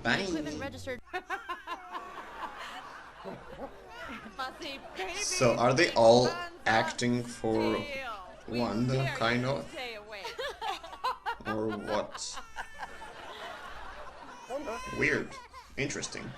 Bang. Equipment registered. So are they all acting for Wanda, kind of? Or what? Weird. Interesting.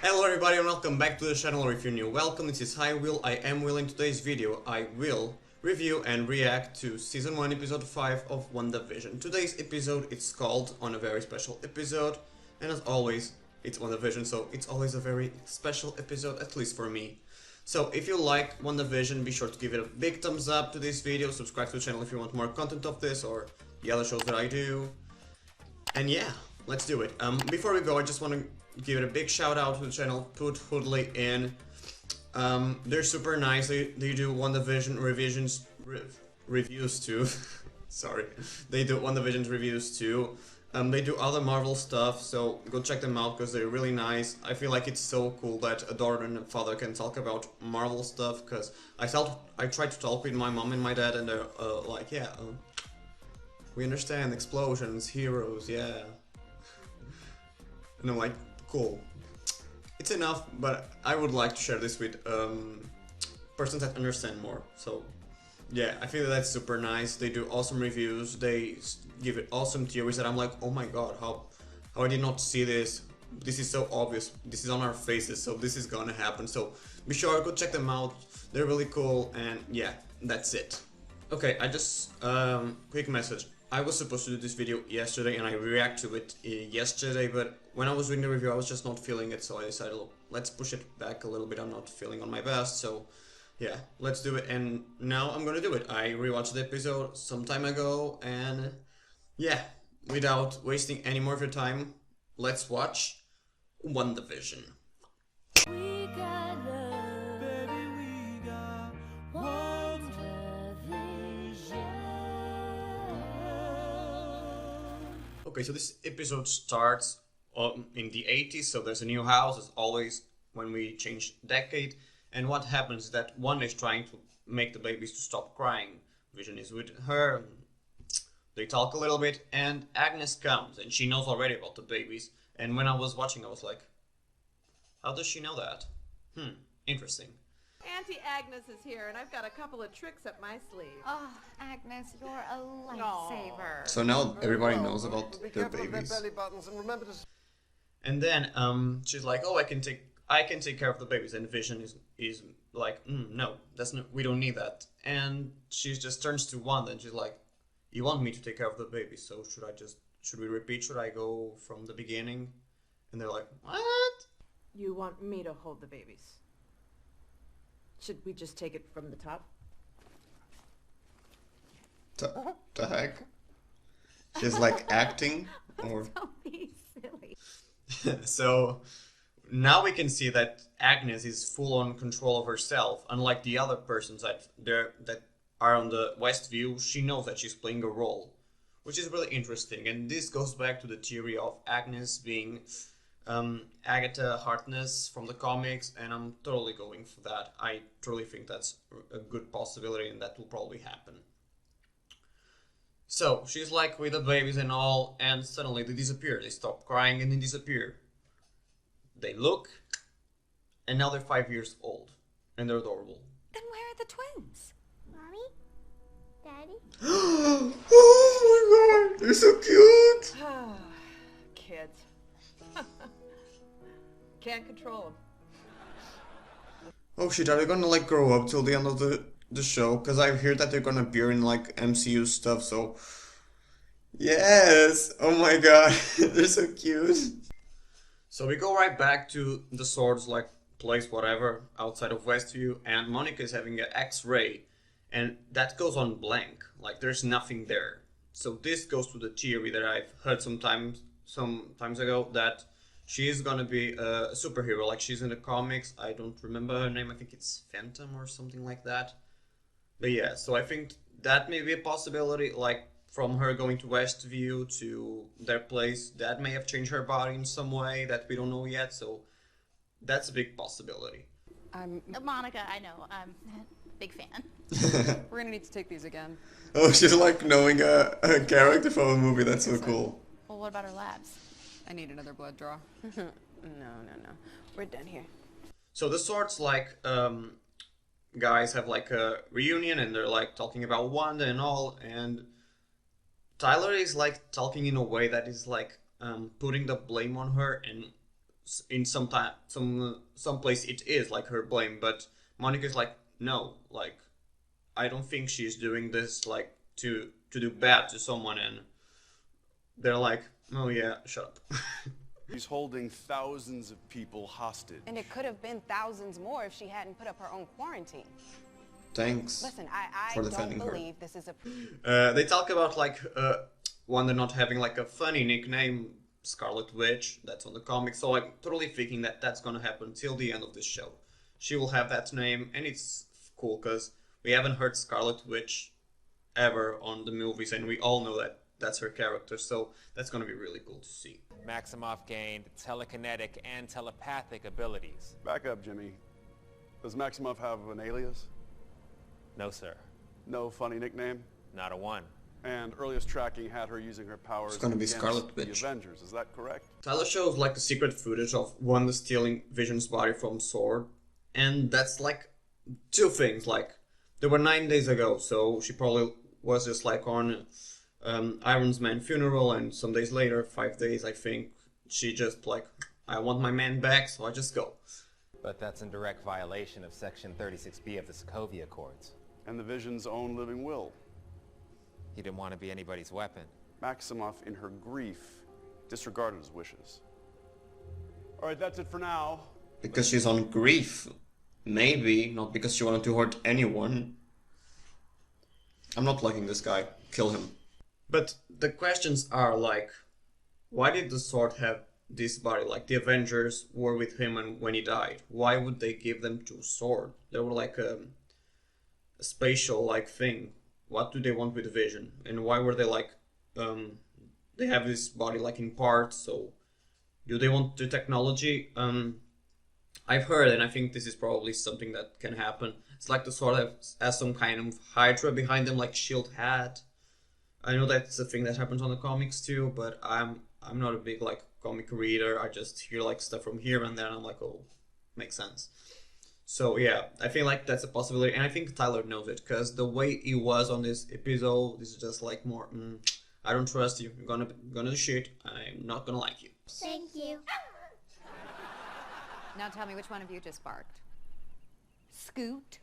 Hello everybody and welcome back to the channel, or if you're new, welcome. This is HiWill, I Am Will. In today's video I will review and react to Season 1 Episode 5 of WandaVision. Today's episode, it's called On a Very Special Episode, and as always, it's WandaVision, so it's always a very special episode, at least for me. So if you like WandaVision, be sure to give it a big thumbs up to this video, subscribe to the channel if you want more content of this or the other shows that I do. And yeah, let's do it. Before we go, I just want to give it a big shout out to the channel, put Hoodley in. They're super nice. They do WandaVision reviews too. Sorry, they do WandaVision reviews too. They do other Marvel stuff, so go check them out because they're really nice. I feel like it's so cool that a daughter and a father can talk about Marvel stuff, because I tried to talk with my mom and my dad, and they're like, yeah, we understand explosions, heroes, yeah. And I'm like, cool. It's enough, but I would like to share this with persons that understand more. So yeah, I feel that's super nice. They do awesome reviews. They give it awesome theories that I'm like, oh my god, how I did not see this. This is so obvious. This is on our faces, so this is gonna happen. So be sure, go check them out. They're really cool, and yeah, that's it. Okay, I just quick message. I was supposed to do this video yesterday and I reacted to it yesterday, but when I was doing the review I was just not feeling it, so I decided, look, let's push it back a little bit. I'm not feeling on my best, so yeah, let's do it, and now I'm gonna do it. I rewatched the episode some time ago, and yeah, without wasting any more of your time, let's watch WandaVision. We got love, baby, we got WandaVision. Okay, so this episode starts in the 80s, so there's a new house, as always when we change decade. And what happens is that Wanda is trying to make the babies to stop crying. Vision is with her, they talk a little bit, and Agnes comes, and she knows already about the babies. And when I was watching, I was like, how does she know that? Interesting. Auntie Agnes is here, and I've got a couple of tricks up my sleeve. Oh, Agnes, you're a lifesaver. So now everybody knows about the babies. And then she's like, oh, I can take care of the babies, and Vision is like, no, we don't need that. And she just turns to Wanda and she's like, you want me to take care of the babies, so should we repeat, should I go from the beginning? And they're like, what? You want me to hold the babies? Should we just take it from the top? The heck? She's like acting, or Don't be silly. so now we can see that Agnes is full on control of herself. Unlike the other persons that are on the West View, she knows that she's playing a role, which is really interesting. And this goes back to the theory of Agnes being Agatha Harkness from the comics, and I'm totally going for that. I truly think that's a good possibility, and that will probably happen. So she's like with the babies and all, and suddenly they disappear. They stop crying and they disappear. They look, and now they're 5 years old, and they're adorable. Then where are the twins? Mommy? Daddy? Oh my god, they're so cute! Kids. Can't control them. Oh shit, are they gonna like grow up till the end of the show? Because I've heard that they're gonna appear in like MCU stuff, so yes! Oh my god, they're so cute. So we go right back to the Swords like place, whatever, outside of Westview, and Monica is having an X-ray, and that goes on blank, like there's nothing there. So this goes to the theory that I've heard some times ago, that she is gonna be a superhero, like she's in the comics. I don't remember her name, I think it's Phantom or something like that. But yeah, so I think that may be a possibility, like from her going to Westview to their place, that may have changed her body in some way that we don't know yet, so that's a big possibility. Monica, I know. I'm big fan. We're gonna need to take these again. Oh, she's like knowing a character from a movie. That's so cool. Well, what about our labs? I need another blood draw. No. We're done here. So the Swords like guys have like a reunion and they're like talking about Wanda and all, and Tyler is like talking in a way that is like putting the blame on her, and in some place it is like her blame, but Monica's like, no, like I don't think she's doing this like to do bad to someone, and they're like, oh yeah, shut up. She's holding thousands of people hostage. And it could have been thousands more if she hadn't put up her own quarantine. Thanks. Listen, I for don't defending her. believe this is a... They talk about like Wanda not having like a funny nickname, Scarlet Witch. That's on the comics, so I'm totally thinking that that's gonna happen till the end of this show. She will have that name, and it's cool because we haven't heard Scarlet Witch ever on the movies, and we all know that that's her character, so that's gonna be really cool to see. Maximoff gained telekinetic and telepathic abilities. Back up, Jimmy. Does Maximoff have an alias? No, sir. No funny nickname? Not a one. And earliest tracking had her using her powers It's gonna be against Scarlet the Witch. Avengers, is that correct? Tyler shows like the secret footage of Wanda stealing Vision's body from Sword, and that's like two things. Like they were 9 days ago, so she probably was just like on Iron's Man funeral, and some days later, 5 days I think, she just like, I want my man back, so I just go. But that's in direct violation of Section 36B of the Sokovia Accords. And the Vision's own living will. He didn't want to be anybody's weapon. Maximoff, in her grief, disregarded his wishes. All right, that's it for now. Because she's on grief. Maybe, not because she wanted to hurt anyone. I'm not liking this guy. Kill him. But the questions are like, why did the Sword have this body? Like the Avengers were with him and when he died. Why would they give them to Sword? They were like a spatial like thing. What do they want with Vision? And why were they like, they have this body like in parts, so do they want the technology? I've heard, and I think this is probably something that can happen. It's like the Sword has some kind of Hydra behind them, like shield hat. I know that's a thing that happens on the comics too, but I'm not a big like comic reader. I just hear like stuff from here and there, and I'm like, oh, makes sense. So yeah, I feel like that's a possibility, and I think Tyler knows it because the way he was on this episode is just like more. I don't trust you. You're gonna do shit. I'm not gonna like you. Thank you. Now tell me which one of you just barked. Scoot.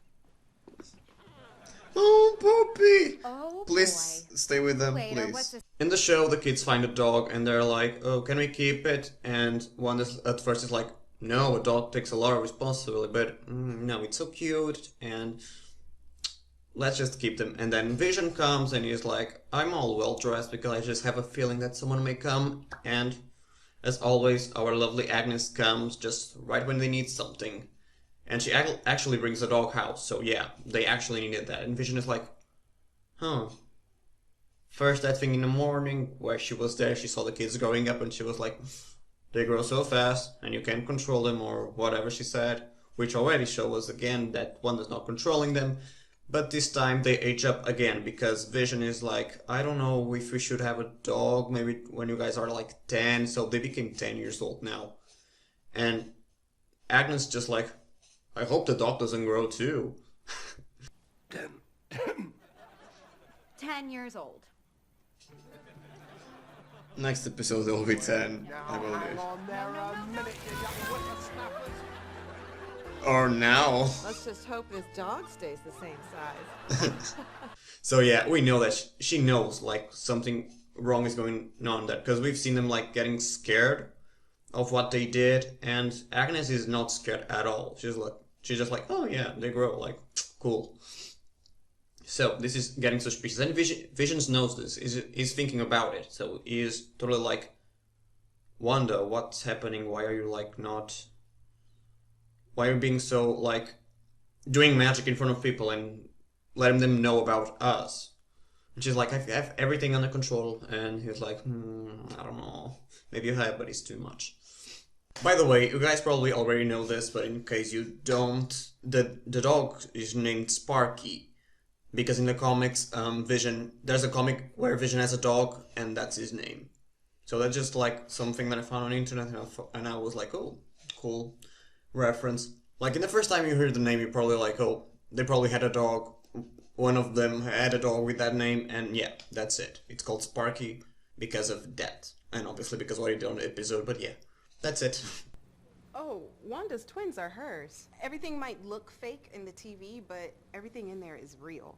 Oh, puppy! Oh, Please stay with them, Later, what's please. this- In the show, the kids find a dog and they're like, oh, can we keep it? And one is, at first is like, no, a dog takes a lot of responsibility, but no, it's so cute, and let's just keep them. And then Vision comes and he's like, I'm all well dressed because I just have a feeling that someone may come. And as always, our lovely Agnes comes just right when they need something. And she actually brings a doghouse, so yeah, they actually needed that. And Vision is like, huh. First that thing in the morning where she was there, she saw the kids growing up and she was like, they grow so fast and you can't control them, or whatever she said, which already shows us again that one is not controlling them. But this time they age up again because Vision is like, I don't know if we should have a dog maybe when you guys are like 10, so they became 10 years old now. And Agnes just like, I hope the dog doesn't grow too. 10 years old. Next episode will be 10, I believe. Or now. Let's just hope this dog stays the same size. So yeah, we know that she knows like something wrong is going on there, because we've seen them like getting scared of what they did, and Agnes is not scared at all. She's just like, oh yeah, they grow, like, cool. So this is getting suspicious, and Visions knows this. He's thinking about it, so he is totally like, Wanda, what's happening? Why are you like not? Why are you being so like doing magic in front of people and letting them know about us? And she's like, I have everything under control, and he's like, I don't know, maybe you have, but it's too much. By the way, you guys probably already know this, but in case you don't, the dog is named Sparky. Because in the comics, there's a comic where Vision has a dog, and that's his name. So that's just like something that I found on the internet, and I was like, oh, cool reference. Like in the first time you hear the name, you're probably like, oh, they probably had a dog. One of them had a dog with that name, and yeah, that's it. It's called Sparky because of that. And obviously because what he did on the episode, but yeah, that's it. Oh, Wanda's twins are hers. Everything might look fake in the TV, but everything in there is real.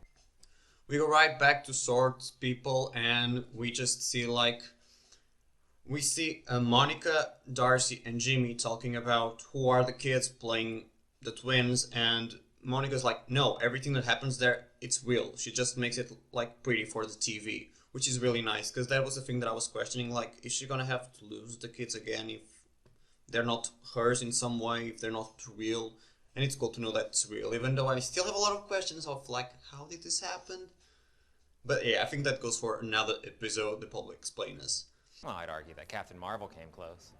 We go right back to Swords People, and we just see like... We see Monica, Darcy, and Jimmy talking about who are the kids playing the twins, and Monica's like, no, everything that happens there, it's real. She just makes it like pretty for the TV, which is really nice, because that was the thing that I was questioning, like, is she gonna have to lose the kids again if they're not hers in some way, if they're not real? And it's cool to know that it's real, even though I still have a lot of questions of like, how did this happen? But yeah, I think that goes for another episode, the public explain us. Well, I'd argue that Captain Marvel came close.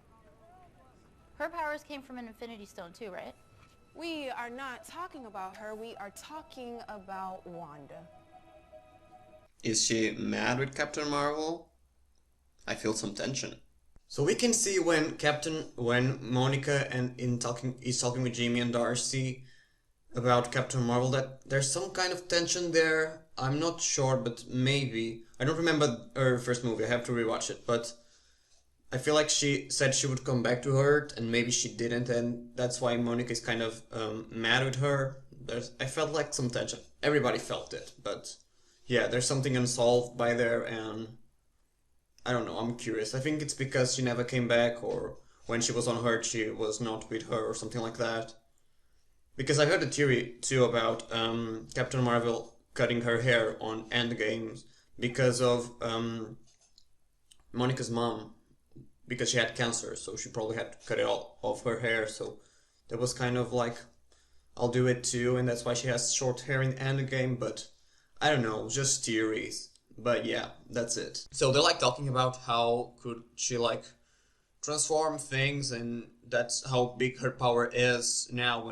Her powers came from an Infinity Stone too, right? We are not talking about her, we are talking about Wanda. Is she mad with Captain Marvel? I feel some tension. So we can see when Monica is talking with Jamie and Darcy about Captain Marvel that there's some kind of tension there. I'm not sure, but maybe. I don't remember her first movie, I have to rewatch it, but I feel like she said she would come back to Earth, and maybe she didn't, and that's why Monica is kind of mad with her. I felt like some tension. Everybody felt it, but yeah, there's something unsolved by there, and I don't know, I'm curious. I think it's because she never came back, or when she was on Earth she was not with her, or something like that. Because I heard a theory too about Captain Marvel cutting her hair on Endgame because of Monica's mom, because she had cancer, so she probably had to cut it all off her hair, so that was kind of like, I'll do it too, and that's why she has short hair in Endgame, but I don't know, just theories. But yeah, that's it. So they're like talking about how could she like transform things, and that's how big her power is now,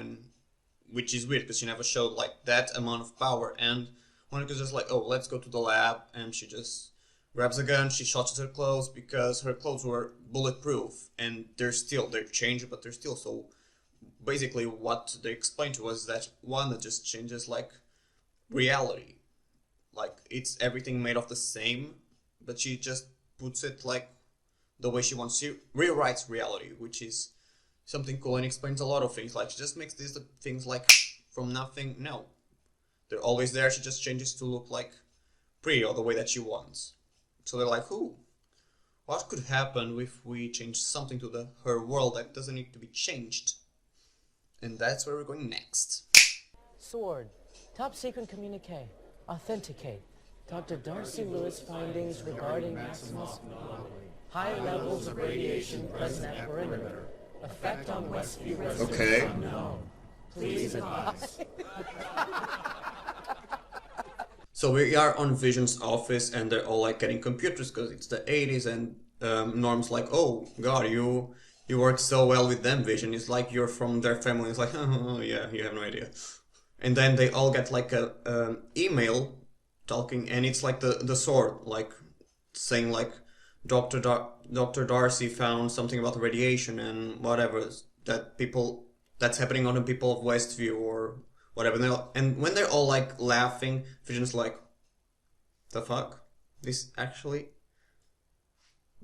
which is weird because she never showed like that amount of power. And Monica's just like, oh, let's go to the lab, and she just grabs a gun, she shots her clothes because her clothes were bulletproof, and they're changed, but they're still. So basically what they explained to us is that Wanda just changes like reality. Like it's everything made of the same, but she just puts it like the way she wants. She rewrites reality, which is something cool, and explains a lot of things. Like she just makes these things like from nothing. No, they're always there. She just changes to look like pretty or the way that she wants. So they're like, ooh, what could happen if we change something to her world that doesn't need to be changed? And that's where we're going next. Sword. Top secret communique. Authenticate. Dr. Darcy Lewis findings regarding Maximus. High levels of radiation present at perimeter. Effect on Westview residents unknown. Please advise. So we are on Vision's office, and they're all like getting computers because it's the 80s, and Norm's like, oh god, you work so well with them, Vision. It's like you're from their family. It's like, oh yeah, you have no idea. And then they all get like a email talking, and it's like the sword, like saying like Dr. Darcy found something about the radiation and whatever that's happening on the people of Westview or whatever. And when they're all like laughing, Vision's like, the fuck? This actually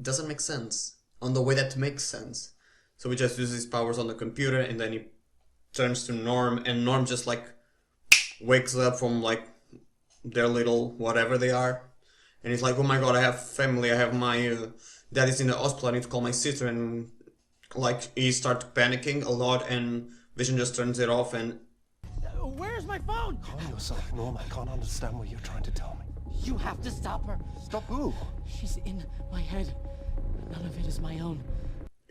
doesn't make sense on the way that makes sense. So he just uses his powers on the computer, and then he turns to Norm, and Norm just like wakes up from like their little whatever they are, and he's like, oh my god, I have family, I have my dad is in the hospital, I need to call my sister, and like he starts panicking a lot, and Vision just turns it off. And Where's my phone? Calm yourself, Norm. I can't understand what you're trying to tell me. You have to stop her. Stop who? She's in my head. None of it is my own.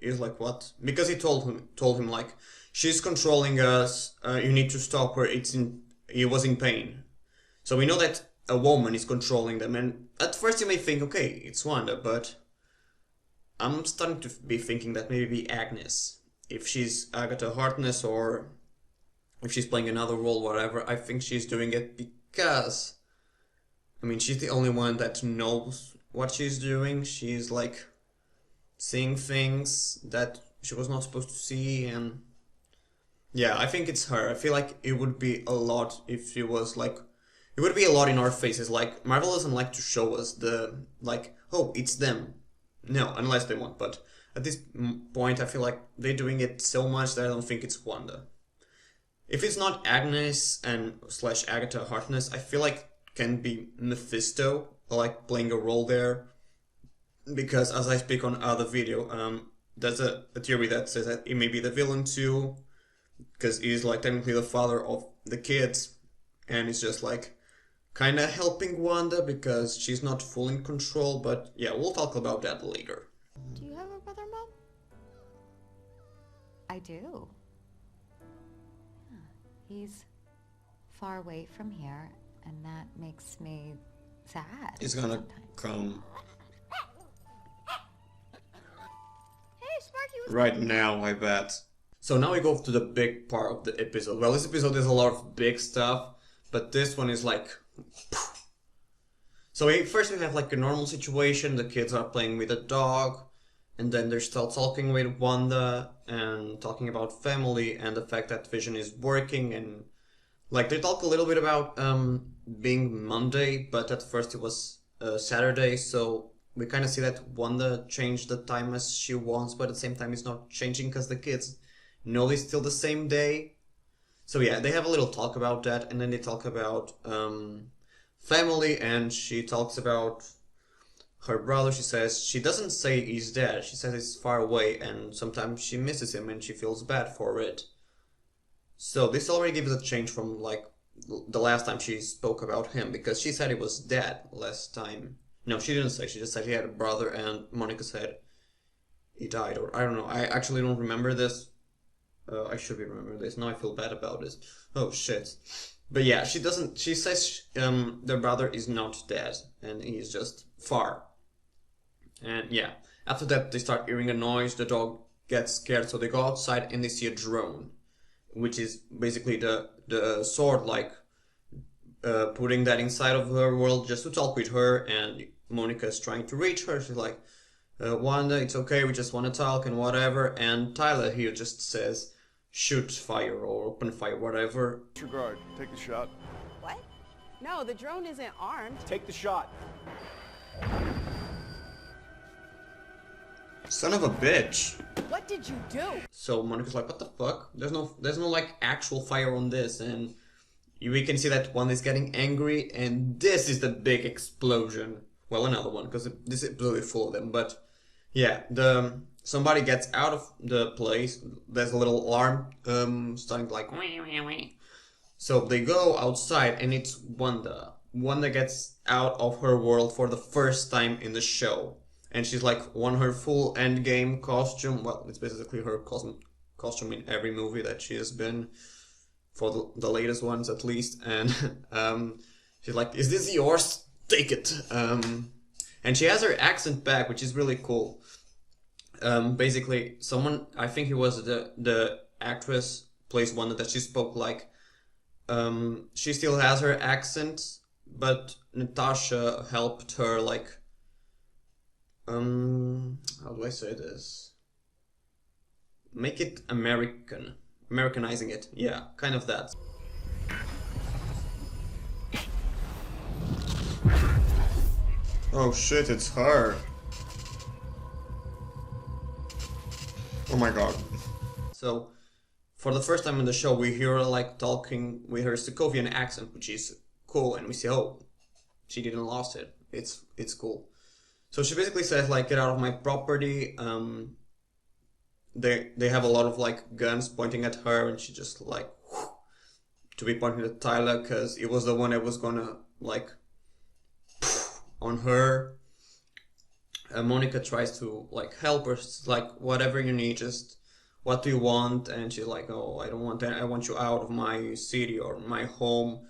he's like, what? Because he told him like, she's controlling us, you need to stop her, he was in pain. So we know that a woman is controlling them, and at first you may think, okay, it's Wanda, but I'm starting to be thinking that maybe Agnes, if she's Agatha Harkness or if she's playing another role, whatever, I think she's doing it because, I mean, she's the only one that knows what she's doing. She's like seeing things that she was not supposed to see, and yeah, I think it's her. I feel like it would be a lot if she was like, it would be a lot in our faces. Like, Marvel doesn't like to show us the, like, oh, it's them. No, unless they want, but at this point I feel like they're doing it so much that I don't think it's Wanda. If it's not Agnes and / Agatha Harkness, I feel like can be Mephisto, like playing a role there. Because as I speak on other video, there's a theory that says that it may be the villain too, because he's like technically the father of the kids, and he's just like kind of helping Wanda because she's not full in control. But yeah, we'll talk about that later. Do you have a brother, Mom? I do. Yeah. He's far away from here, and that makes me sad. He's gonna come right now, I bet. So now we go to the big part of the episode. Well, this episode is a lot of big stuff, but this one is like... So first we have like a normal situation, the kids are playing with a dog, and then they're still talking with Wanda, and talking about family, and the fact that Vision is working, and like they talk a little bit about being Monday, but at first it was Saturday, so we kind of see that Wanda changed the time as she wants, but at the same time it's not changing because the kids know it's still the same day. So yeah, they have a little talk about that, and then they talk about family, and she talks about her brother. She says she doesn't say he's dead, she says he's far away, and sometimes she misses him and she feels bad for it. So this already gives a change from like the last time she spoke about him, because she said he was dead last time. No, she didn't say, she just said he had a brother, and Monica said he died, or I don't know, I actually don't remember this. I should be remembering this, now I feel bad about this. Oh shit. But yeah, she says their brother is not dead, and he's just far. And yeah, after that they start hearing a noise, the dog gets scared, so they go outside and they see a drone, which is basically the sword, like putting that inside of her world just to talk with her, and Monica is trying to reach her. She's like, Wanda, it's okay, we just want to talk and whatever, and Tyler here just says, shoot fire or open fire, whatever. Disregard, take the shot. What? No, the drone isn't armed. Take the shot. Son of a bitch. What did you do? So Monica's like, what the fuck? There's no like actual fire on this, and we can see that one is getting angry, and this is the big explosion. Well, another one, because this episode is full of them, but yeah, somebody gets out of the place, there's a little alarm starting like wee, wee, wee. So they go outside, and it's Wanda. Wanda gets out of her world for the first time in the show, and she's like on her full Endgame costume. Well, it's basically her costume in every movie that she has been, for the latest ones at least, and she's like, is this yours? Take it. And she has her accent back, which is really cool. Basically, someone, I think it was the actress plays Wanda, that she spoke like, she still has her accent, but Natasha helped her like, how do I say this? Make it Americanizing it, yeah, kind of that. Oh shit, it's her. Oh my god. So, for the first time in the show, we hear her like talking with her Sokovian accent, which is cool, and we see, oh, she didn't lost it. It's cool. So she basically says like, get out of my property. They have a lot of like guns pointing at her, and she just like, whew, to be pointing at Tyler, because it was the one that was gonna like on her. Monica tries to like help her, like, whatever you need, just what do you want? And she's like, oh, I don't want that, I want you out of my city or my home,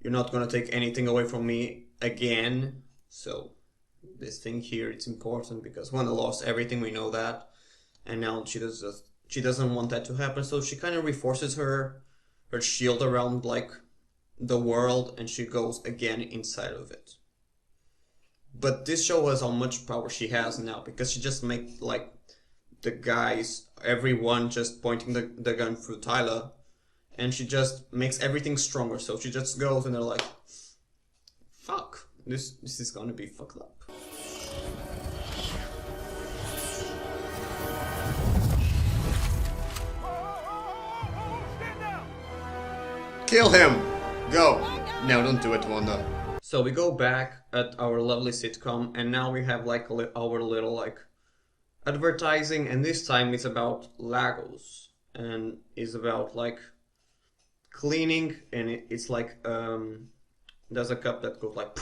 you're not gonna take anything away from me again. So this thing here, it's important because Wanda lost everything, we know that, and now she she doesn't want that to happen, so she kind of reinforces her shield around like the world, and she goes again inside of it. But this shows us how much power she has now, because she just makes like the guys, everyone just pointing the gun through Tyler, and she just makes everything stronger. So she just goes and they're like, fuck, this is gonna be fucked up. Kill him! Go! No, don't do it, Wanda. So we go back at our lovely sitcom, and now we have like our little like advertising, and this time it's about Lagos, and it's about like cleaning, and it's like there's a cup that goes like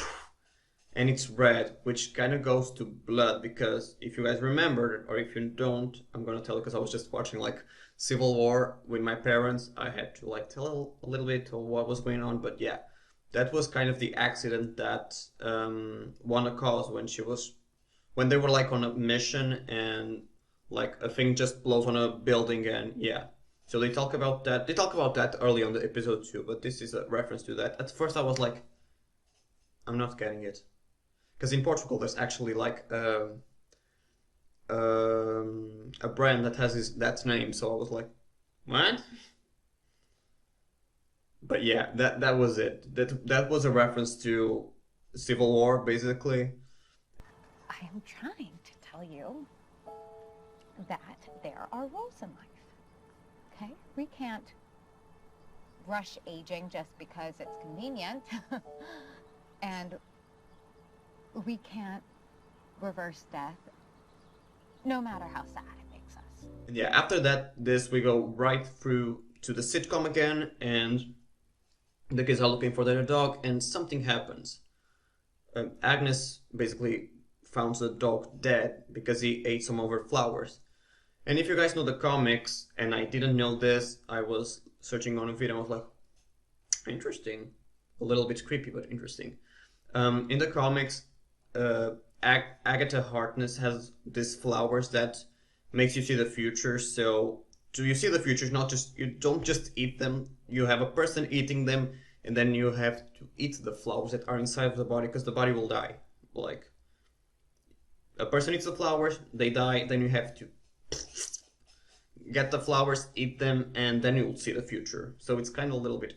and it's red, which kind of goes to blood, because if you guys remember, or if you don't, I'm gonna tell you, because I was just watching like Civil War with my parents. I had to like tell a little bit of what was going on, but yeah, that was kind of the accident that Wanda caused when they were like on a mission, and like a thing just blows on a building, and yeah. So they talk about that. They talk about that early on the episode too, but this is a reference to that. At first I was like, I'm not getting it, because in Portugal there's actually like a brand that has that name. So I was like, what? But yeah, that was it. That was a reference to Civil War, basically. I am trying to tell you that there are rules in life. Okay? We can't rush aging just because it's convenient. And we can't reverse death, no matter how sad it makes us. And yeah, after that, we go right through to the sitcom again, and the kids are looking for their dog, and something happens. Agnes basically found the dog dead because he ate some of her flowers. And if you guys know the comics, and I didn't know this, I was searching on a video, I was like, interesting. A little bit creepy, but interesting. In the comics, Agatha Harkness has these flowers that makes you see the future. So do you see the future? It's not just, you don't just eat them, you have a person eating them, and then you have to eat the flowers that are inside of the body, because the body will die. Like, a person eats the flowers, they die, then you have to get the flowers, eat them, and then you'll see the future. So it's kind of a little bit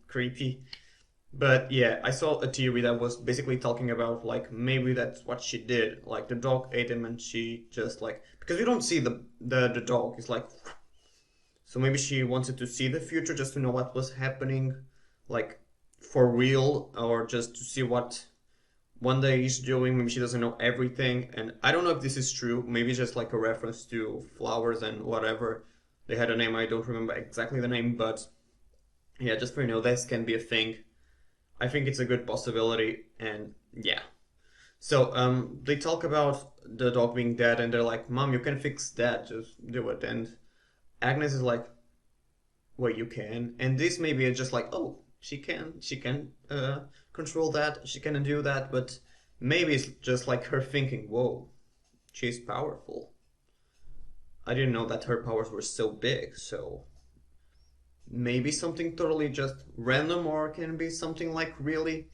creepy. But yeah, I saw a theory that was basically talking about like maybe that's what she did. Like the dog ate him, and she just like, because we don't see the dog. It's like, so maybe she wanted to see the future just to know what was happening, like for real, or just to see what Wanda is doing. Maybe she doesn't know everything, and I don't know if this is true. Maybe it's just like a reference to flowers and whatever. They had a name, I don't remember exactly the name, but yeah, just for you know, this can be a thing. I think it's a good possibility, and yeah. So they talk about the dog being dead, and they're like, Mom, you can fix that, just do it. And Agnes is like, well, you can. And this maybe is just like, oh, she can control that, she can do that, but maybe it's just like her thinking, whoa, she's powerful. I didn't know that her powers were so big, so maybe something totally just random, or can be something like really...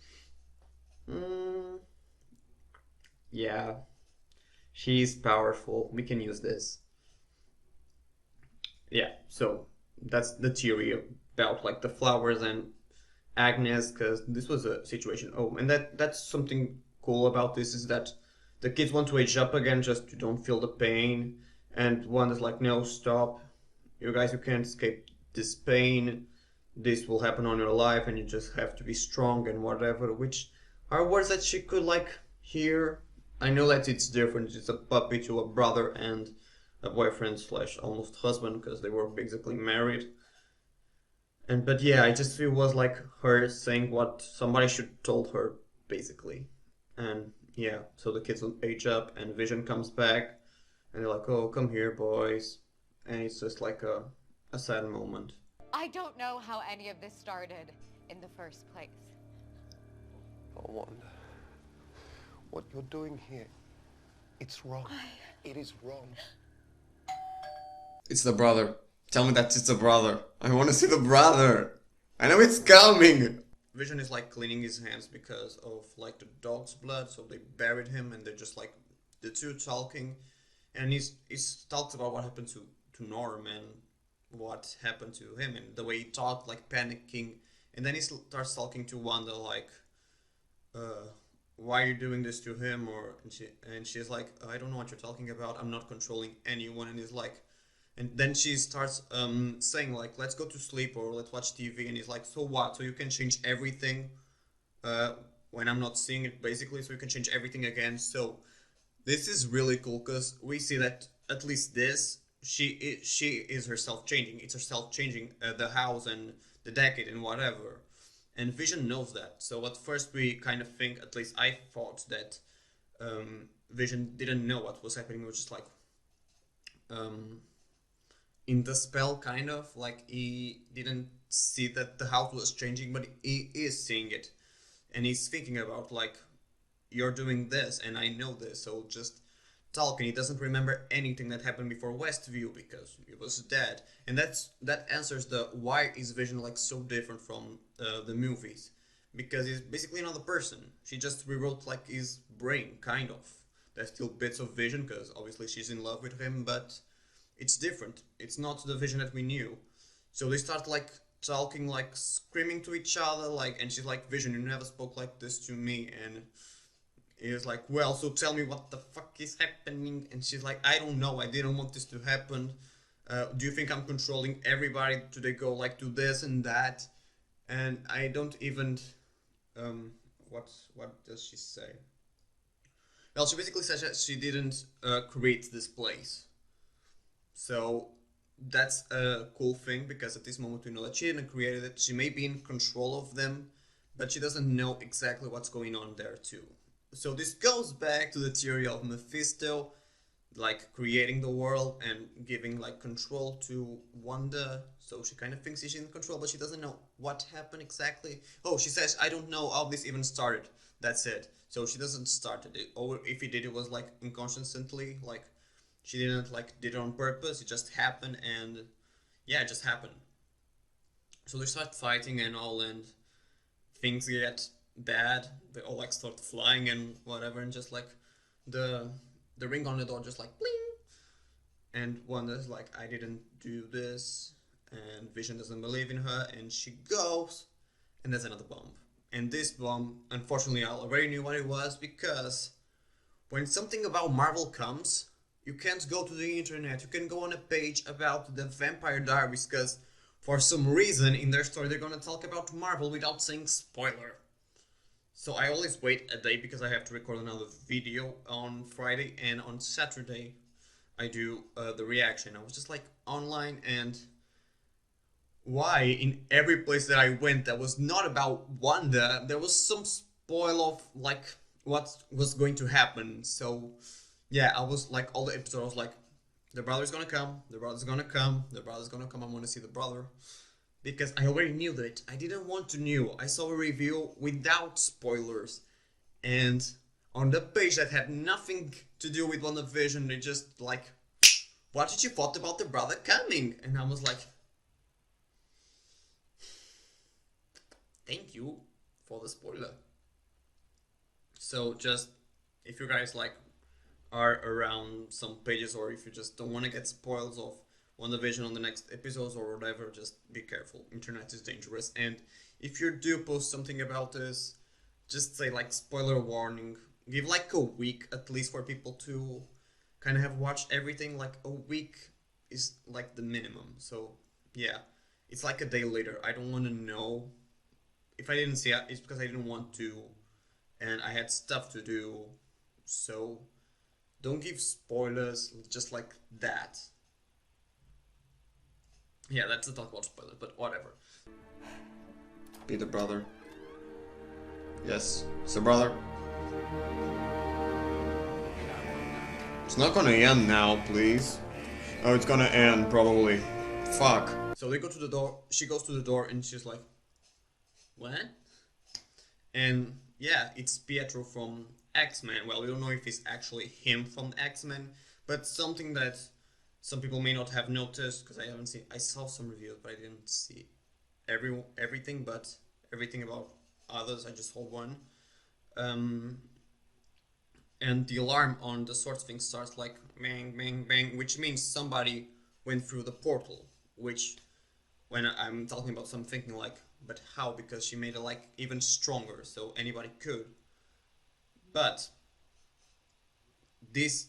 yeah, she's powerful, we can use this. Yeah, so that's the theory about like the flowers and Agnes, because this was a situation. Oh, and that's something cool about this, is that the kids want to age up again just to don't feel the pain, and one is like, no, stop, you guys, you can't escape this pain, this will happen on your life, and you just have to be strong and whatever, which are words that she could like hear. I know that it's different, it's a puppy to a brother and a boyfriend slash almost husband, because they were basically married. But yeah, I just feel it was like her saying what somebody should told her, basically. And yeah, so the kids will age up, and Vision comes back, and they're like, oh, come here, boys. And it's just like a sad moment. I don't know how any of this started in the first place. Oh, Wanda. What you're doing here, it's wrong. It is wrong. It's the brother. Tell me that it's the brother. I want to see the brother. I know it's coming. Vision is like cleaning his hands because of like the dog's blood, so they buried him and they're just like the two talking, and he's talks about what happened to Norm and what happened to him and the way he talked, like panicking, and then he starts talking to Wanda like, why are you doing this to him? Or and she's like, I don't know what you're talking about. I'm not controlling anyone. And he's like, and then she starts saying like, let's go to sleep or let's watch TV. And he's like, so what? So you can change everything when I'm not seeing it, basically. So you can change everything again. So this is really cool because we see that at least this, she is herself changing. It's herself changing the house and the decade and whatever. And Vision knows that. So at first we kind of think, at least I thought that Vision didn't know what was happening. It was just like in the spell, kind of like he didn't see that the house was changing, but he is seeing it, and he's thinking about like, you're doing this and I know this, so just talk. And he doesn't remember anything that happened before Westview because he was dead. And that answers the why is Vision like so different from the movies, because he's basically another person. She just rewrote like his brain, kind of. There's still bits of Vision because obviously she's in love with him, but it's different. It's not the Vision that we knew. So they start like talking, like screaming to each other, like, and she's like, Vision, you never spoke like this to me. And he's like, well, so tell me what the fuck is happening. And she's like, I don't know, I didn't want this to happen. Do you think I'm controlling everybody? Do they go like do this and that? And I don't even what does she say? Well, she basically says that she didn't create this place. So that's a cool thing, because at this moment we know that she didn't create it. She may be in control of them, but she doesn't know exactly what's going on there too. So this goes back to the theory of Mephisto, like creating the world and giving like control to Wanda. So she kind of thinks she's in control, but she doesn't know what happened exactly. Oh, she says, I don't know how this even started. That's it. So she doesn't start it. Or if he did, it was like inconsistently, like she didn't like did it on purpose. It just happened, and yeah, it just happened. So they start fighting and all, and things get bad. They all like start flying and whatever, and just like the ring on the door just like bling, and Wanda's like, I didn't do this, and Vision doesn't believe in her, and she goes, and there's another bomb. And this bomb, unfortunately, I already knew what it was, because when something about Marvel comes, you can't go to the internet. You can go on a page about the Vampire Diaries, because for some reason in their story they're gonna talk about Marvel without saying spoiler. So I always wait a day because I have to record another video on Friday, and on Saturday I do the reaction. I was just like online, and why in every place that I went that was not about Wanda, there was some spoil of like what was going to happen. So yeah, I was like, all the episodes I was like, the brother's gonna come, the brother's gonna come, the brother's gonna come, I want to see the brother. Because I already knew that. I didn't want to know. I saw a review without spoilers, and on the page that had nothing to do with WandaVision, they just like, what did you thought about the brother coming? And I was like, thank you for the spoiler. So just, if you guys like are around some pages, or if you just don't want to get spoils of WandaVision on the next episodes or whatever, just be careful. Internet is dangerous, and if you do post something about this, just say like spoiler warning. Give like a week at least for people to kind of have watched everything. Like a week is like the minimum. So yeah, it's like a day later. I don't want to know. If I didn't see it, it's because I didn't want to, and I had stuff to do. So don't give spoilers just like that. Yeah, that's the talk about spoilers, but whatever. Be the brother. Yes, it's the brother. It's not gonna end now, please. Oh, it's gonna end, probably. Fuck. So they go to the door, she goes to the door, and she's like, what? And yeah, it's Pietro from X-Men. Well, we don't know if it's actually him from X-Men, but something that some people may not have noticed, because I saw some reviews, but I didn't see everything, but everything about others, I just saw one. And the alarm on the sword thing starts like bang, bang, bang, which means somebody went through the portal, which, when I'm talking about some thinking like, but how? Because she made it like even stronger, so anybody could. But this,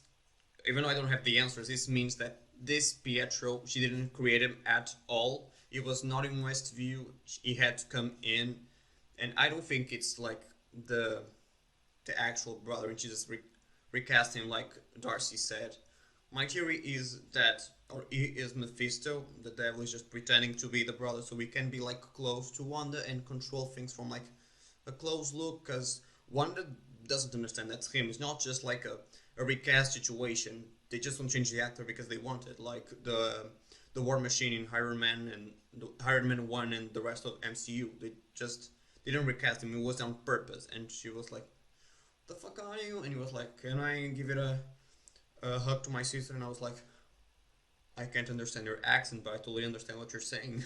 even though I don't have the answers, this means that this Pietro, she didn't create him at all. It was not in Westview. He had to come in, and I don't think it's like the actual brother, and she just recast him like Darcy said. My theory is that, or he is Mephisto, the devil is just pretending to be the brother, so we can be like close to Wanda and control things from like a close look, because Wanda doesn't understand that's him. It's not just like a recast situation. They just don't change the actor because they want it, like the War Machine in Iron Man and Iron Man 1 and the rest of MCU. They didn't recast him. It was on purpose, and she was like, "The fuck are you?" And he was like, "Can I give it a hug to my sister?" And I was like, "I can't understand your accent, but I totally understand what you're saying."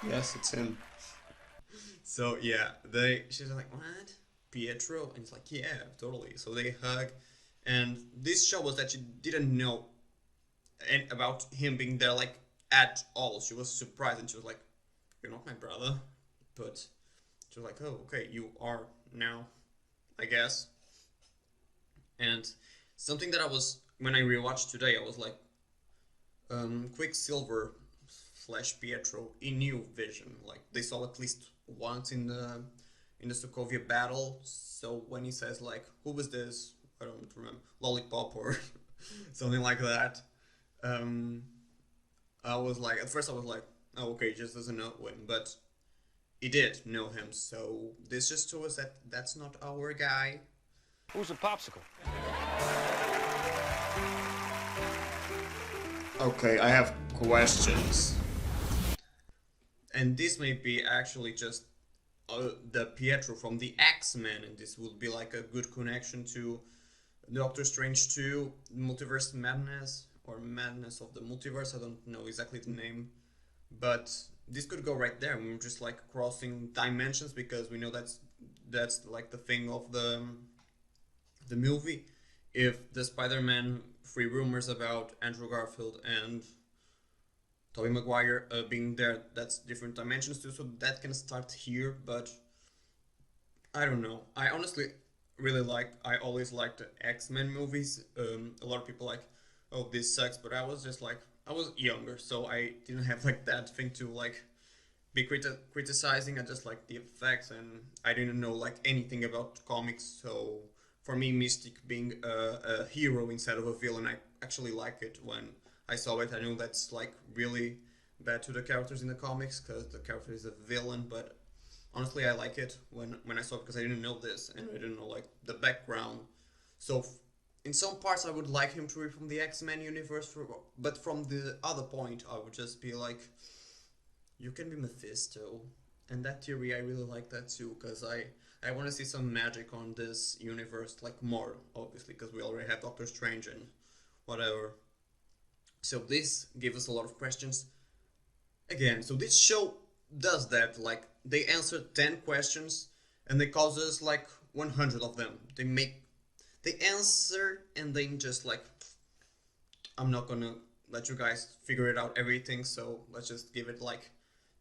Yes, it's him. So yeah, she's like, "What? Pietro?" And it's like, "Yeah, totally." So they hug, and this shows that she didn't know about him being there like at all. She was surprised, and she was like, "You're not my brother," but she was like, "Oh, okay, you are now, I guess." And something that when I rewatched today, I was like, Quicksilver / Pietro in New Vision, like they saw at least once in the Sokovia battle. So when he says like, "Who was this?" I don't remember, Lollipop or something like that. I was like, at first I was like, "Oh, okay, he just doesn't know him," but he did know him. So this just shows us that that's not our guy. Who's a popsicle? Okay, I have questions. And this may be actually just the Pietro from the X-Men, and this would be like a good connection to Doctor Strange 2, Multiverse Madness, or Madness of the Multiverse. I don't know exactly the name, but this could go right there. We're just like crossing dimensions, because we know that's like the thing of the movie. If the Spider-Man 3 rumors about Andrew Garfield and Tobey Maguire being there, that's different dimensions too, so that can start here. But I don't know. I honestly I always liked the X-Men movies. A lot of people like, "Oh, this sucks," but I was just like, I was younger, so I didn't have like that thing to like be criticizing. I just like the effects, and I didn't know like anything about comics. So for me, Mystic being a hero instead of a villain, I actually like it. When I saw it, I know that's like really bad to the characters in the comics, because the character is a villain, but honestly I like it when I saw it, because I didn't know this, and I didn't know like the background. So in some parts I would like him to be from the X-Men universe, but from the other point I would just be like, you can be Mephisto. And that theory, I really like that too, because I want to see some magic on this universe, like more, obviously, because we already have Doctor Strange and whatever. So this gives us a lot of questions. Again, so this show does that, like, they answer 10 questions, and they cause us, like, 100 of them. They answer, and then just, like, I'm not gonna let you guys figure it out everything, so let's just give it, like,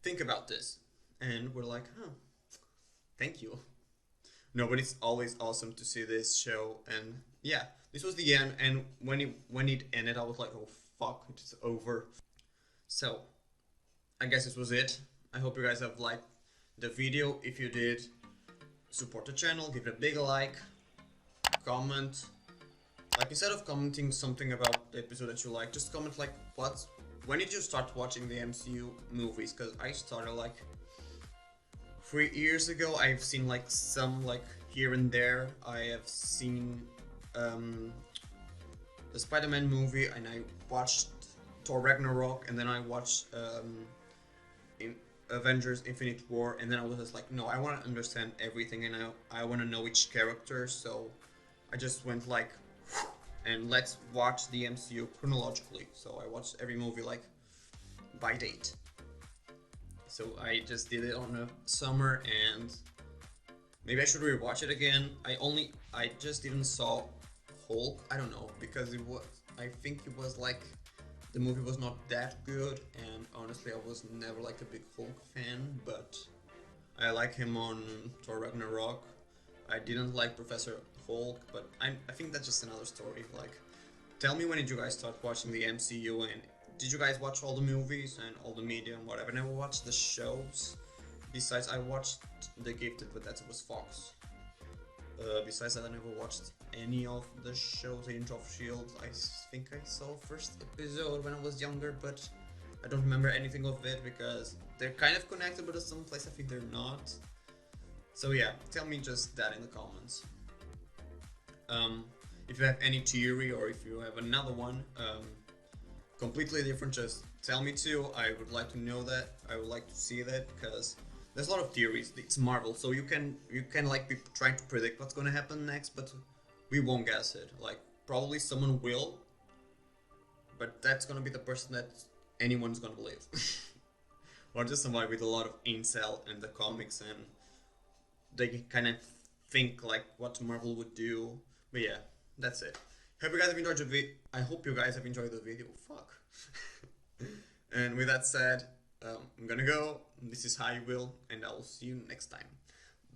think about this. And we're like, huh, thank you. No, but it's always awesome to see this show, and yeah, this was the end, and when it ended, I was like, oh fuck, it's over. So, I guess this was it. I hope you guys have liked the video. If you did, support the channel, give it a big like, comment. Like, instead of commenting something about the episode that you like, just comment like, when did you start watching the MCU movies? Because I started like 3 years ago. I've seen like some like here and there. I have seen the Spider-Man movie, and I watched Thor Ragnarok, and then I watched Avengers Infinite War, and then I was just like, no, I want to understand everything, and I want to know each character, so I just went like, and let's watch the MCU chronologically. So I watched every movie like by date. So I just did it on a summer, and maybe I should rewatch it again. I just didn't saw Hulk. I don't know, because I think it was like, the movie was not that good, and honestly I was never like a big Hulk fan, but I like him on Thor Ragnarok. I didn't like Professor Hulk, but I think that's just another story. Like, tell me, when did you guys start watching the MCU, and did you guys watch all the movies and all the media and whatever? I never watched the shows. Besides, I watched The Gifted, but that was Fox. Besides that, I never watched any of the shows. Agent of S.H.I.E.L.D. I think I saw first episode when I was younger, but I don't remember anything of it because they're kind of connected, but at some place I think they're not. So yeah, tell me just that in the comments. If you have any theory, or if you have another one completely different, just tell me too. I would like to know that. I would like to see that, because there's a lot of theories. It's Marvel, so you can like be trying to predict what's gonna happen next, but we won't guess it. Like, probably someone will, but that's gonna be the person that anyone's gonna believe. Or just somebody with a lot of incel in the comics, and they kind of think like what Marvel would do. But yeah, that's it. Hope you guys have enjoyed the video. I hope you guys have enjoyed the video. Fuck. And with that said, I'm gonna go. This is HiWill, and I will see you next time.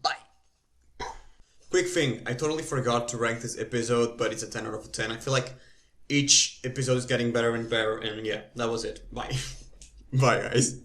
Bye! Quick thing, I totally forgot to rank this episode, but it's a 10 out of 10. I feel like each episode is getting better and better, and yeah, that was it. Bye. Bye, guys.